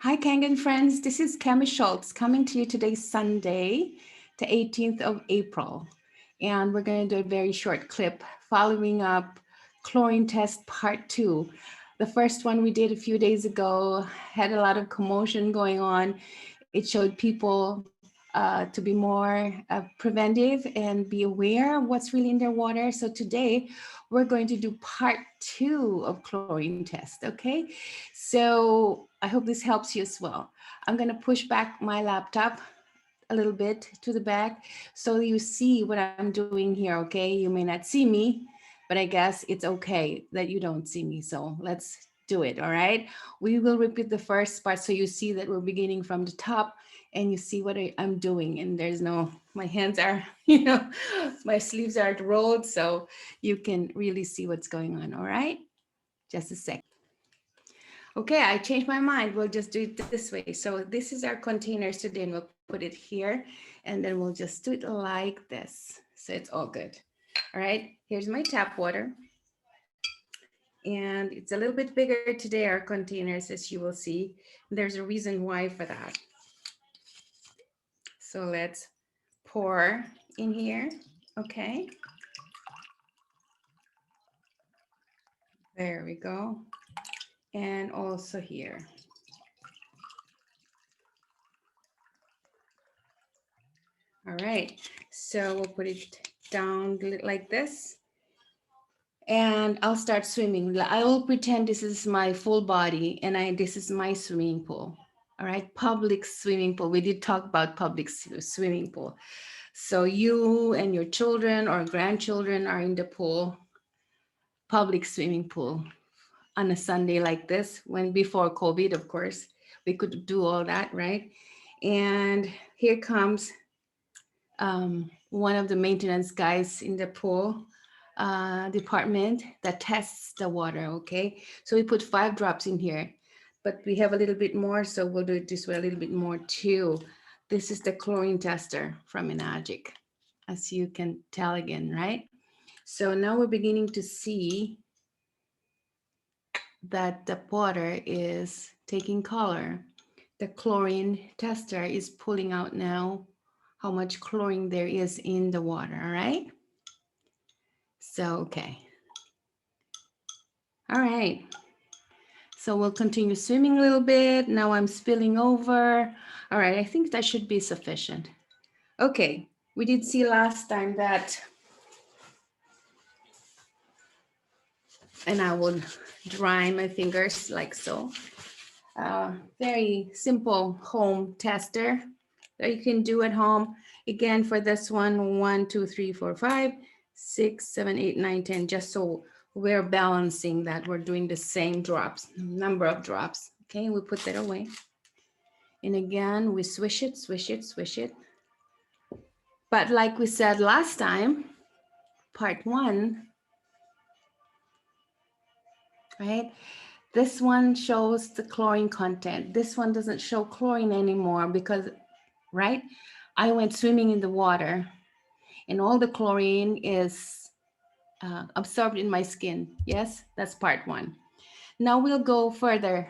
Hi, Kangen friends. This is Kemi Schultz coming to you today, Sunday, the 18th of April. And we're going to do a very short clip following up chlorine test part 2. The first one we did a few days ago had a lot of commotion going on. It showed people to be more preventive and be aware of what's really in their water. So today we're going to do part 2 of chlorine test, okay? So I hope this helps you as well. I'm going to push back my laptop a little bit to the back so you see what I'm doing here, okay? You may not see me, but I guess it's okay that you don't see me. So let's do it, all right? We will repeat the first part so you see that we're beginning from the top and you see what I'm doing. And there's no, my hands are, my sleeves aren't rolled, so you can really see what's going on, all right? Just a sec. Okay, I changed my mind. We'll just do it this way. So this is our containers today, and we'll put it here, and then we'll just do it like this. So it's all good. All right, here's my tap water. And it's a little bit bigger today, our containers, as you will see. There's a reason why for that. So let's pour in here, okay? There we go. And also here. All right, so we'll put it down like this. And I'll start swimming. I will pretend this is my full body and this is my swimming pool. All right, public swimming pool. We did talk about public swimming pool. So you and your children or grandchildren are in the pool, public swimming pool on a Sunday like this, when before COVID, of course, we could do all that, right? And here comes one of the maintenance guys in the pool department that tests the water, okay? So we put 5 drops in here, but we have a little bit more, so we'll do it this way a little bit more too. This is the chlorine tester from Enagic, as you can tell again, right? So now we're beginning to see that the water is taking color. The chlorine tester is pulling out now how much chlorine there is in the water, all right? So, okay. All right. So we'll continue swimming a little bit. Now I'm spilling over. All right, I think that should be sufficient. Okay, we did see last time that, and I will dry my fingers like so. Very simple home tester that you can do at home. Again, for this one, 1, 2, 3, 4, 5, 6, 7, 8, 9, 10, just so we're balancing that we're doing the same drops, number of drops. Okay, we put that away. And again, we swish it, swish it, swish it. But like we said last time, part 1, right? This one shows the chlorine content. This one doesn't show chlorine anymore because, right? I went swimming in the water and all the chlorine is absorbed in my skin. Yes, that's part 1. Now we'll go further,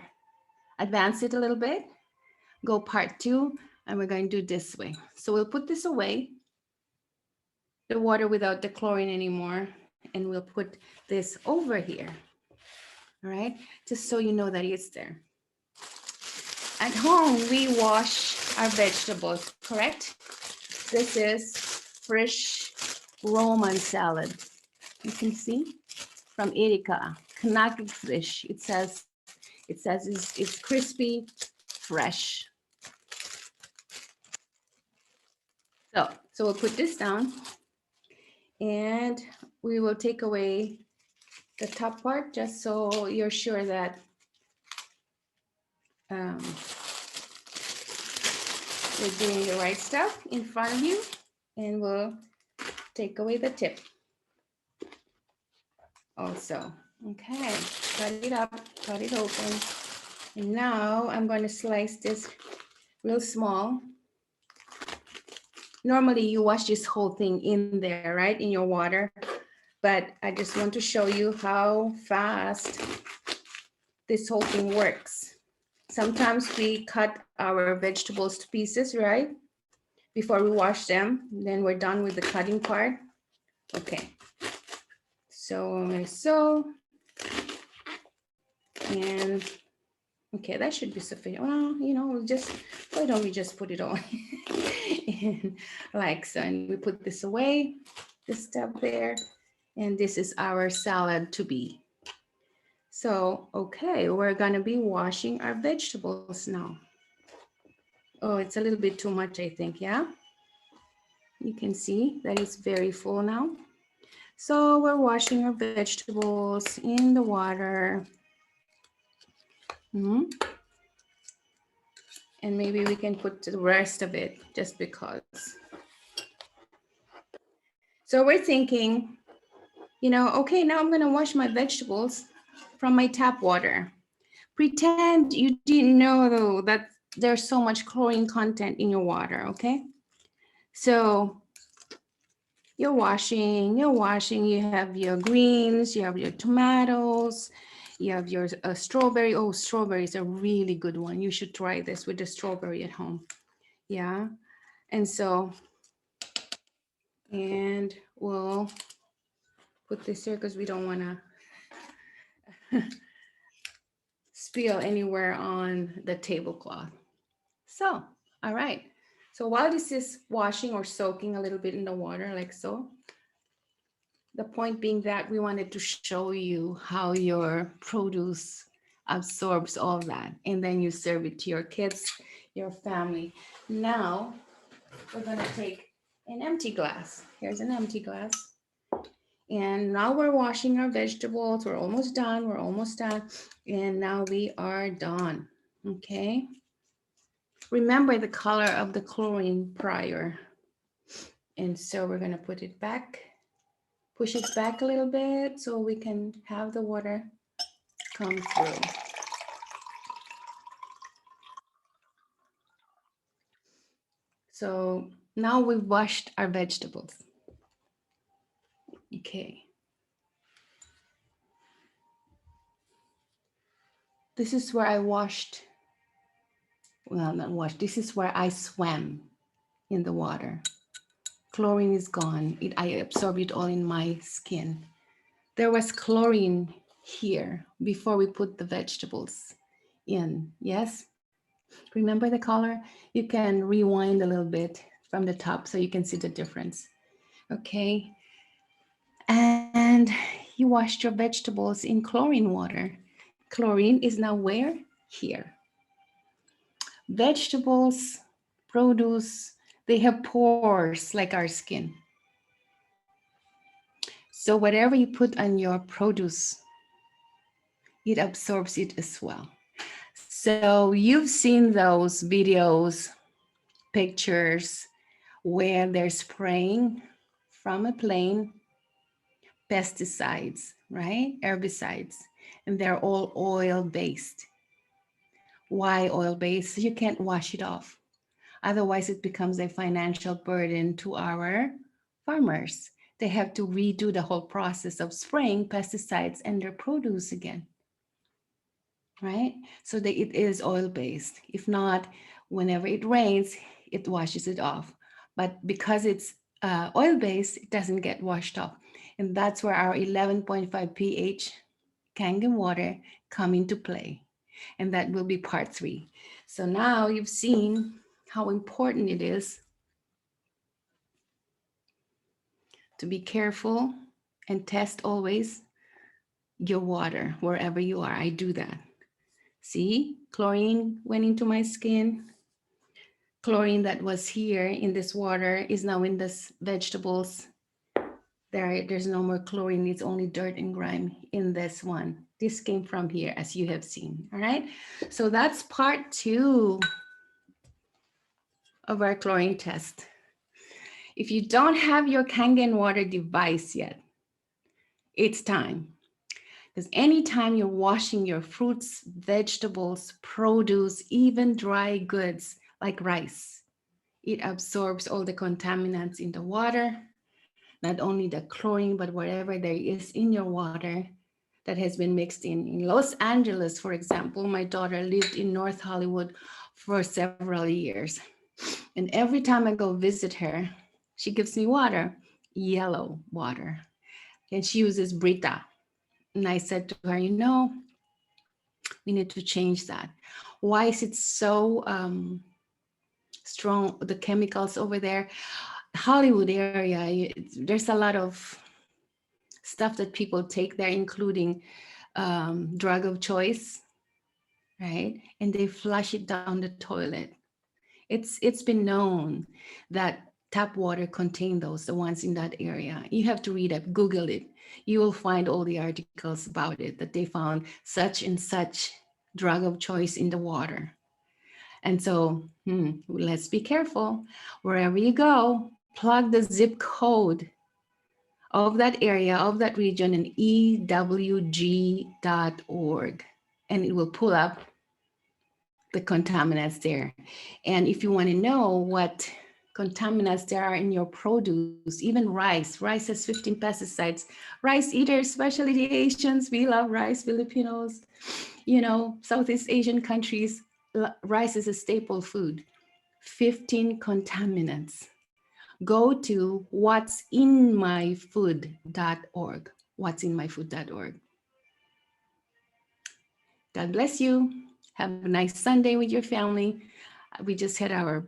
advance it a little bit, go part 2, and we're going to do this way. So we'll put this away, the water without the chlorine anymore, and we'll put this over here. All right, just so you know that it's there. At home, we wash our vegetables, correct? This is fresh Roman salad. You can see from Erika, Kanaki fish. It says it's crispy, fresh. So we'll put this down and we will take away the top part just so you're sure that you're doing the right stuff in front of you, and we'll take away the tip also. Okay, cut it up, cut it open. And now I'm going to slice this real small. Normally you wash this whole thing in there, right, in your water, but I just want to show you how fast this whole thing works. Sometimes we cut our vegetables to pieces, right? Before we wash them, then we're done with the cutting part. Okay, so I'm gonna sew, and okay, that should be sufficient. Well, you know, we'll just, why don't we just put it all in like so, and we put this away, this step there, and this is our salad to be. So, okay, we're gonna be washing our vegetables now. Oh, it's a little bit too much, I think, yeah? You can see that it's very full now. So we're washing our vegetables in the water. And maybe we can put the rest of it just because. So we're thinking, you know, okay, now I'm gonna wash my vegetables from my tap water. Pretend you didn't know though that there's so much chlorine content in your water, okay? So you're washing, you have your greens, you have your tomatoes, you have your strawberry. Oh, strawberry is a really good one. You should try this with the strawberry at home. Yeah. And so, and we'll put this here because we don't want to spill anywhere on the tablecloth. So, all right. So while this is washing or soaking a little bit in the water like so, the point being that we wanted to show you how your produce absorbs all that, and then you serve it to your kids, your family. Now, we're gonna take an empty glass. Here's an empty glass. And now we're washing our vegetables. We're almost done. We're almost done. And now we are done. Okay. Remember the color of the chlorine prior. And so we're going to put it back, push it back a little bit so we can have the water come through. So now we've washed our vegetables. Okay. This is where I washed, well, not washed, this is where I swam in the water. Chlorine is gone. I absorbed it all in my skin. There was chlorine here before we put the vegetables in. Yes? Remember the color? You can rewind a little bit from the top so you can see the difference. Okay. And you washed your vegetables in chlorine water. Chlorine is now where? Here. Vegetables, produce, they have pores like our skin. So whatever you put on your produce, it absorbs it as well. So you've seen those videos, pictures where they're spraying from a plane pesticides, right? Herbicides, and they're all oil-based. Why oil-based? You can't wash it off. Otherwise, it becomes a financial burden to our farmers. They have to redo the whole process of spraying pesticides in their produce again, right? So that it is oil-based. If not, whenever it rains, it washes it off. But because it's oil-based, it doesn't get washed off. And that's where our 11.5 pH Kangen water come into play. And that will be part 3. So now you've seen how important it is to be careful and test always your water wherever you are. I do that. See, chlorine went into my skin. Chlorine that was here in this water is now in this vegetables. There's no more chlorine. It's only dirt and grime in this one. This came from here, as you have seen. All right. So that's part 2 of our chlorine test. If you don't have your Kangen water device yet, it's time. Because anytime you're washing your fruits, vegetables, produce, even dry goods like rice, it absorbs all the contaminants in the water, not only the chlorine, but whatever there is in your water that has been mixed in. In Los Angeles, for example, my daughter lived in North Hollywood for several years. And every time I go visit her, she gives me water, yellow water. And she uses Brita. And I said to her, we need to change that. Why is it so strong, the chemicals over there? Hollywood area, there's a lot of stuff that people take there, including drug of choice, right? And they flush it down the toilet. It's been known that tap water contain those, the ones in that area. You have to read up, Google it. You will find all the articles about it, that they found such and such drug of choice in the water. And so let's be careful. Wherever you go, plug the zip code of that area, of that region, in ewg.org, and it will pull up the contaminants there. And if you want to know what contaminants there are in your produce, even rice has 15 pesticides. Rice eaters, especially the Asians, we love rice. Filipinos, Southeast Asian countries, rice is a staple food. 15 contaminants. Go to what'sinmyfood.org. What'sinmyfood.org. God bless you. Have a nice Sunday with your family. We just had our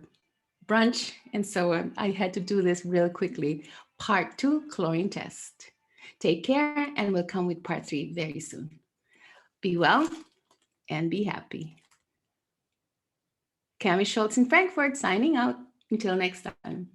brunch, and so I had to do this real quickly. Part 2, chlorine test. Take care, and we'll come with part 3 very soon. Be well and be happy. Cami Schultz in Frankfurt signing out. Until next time.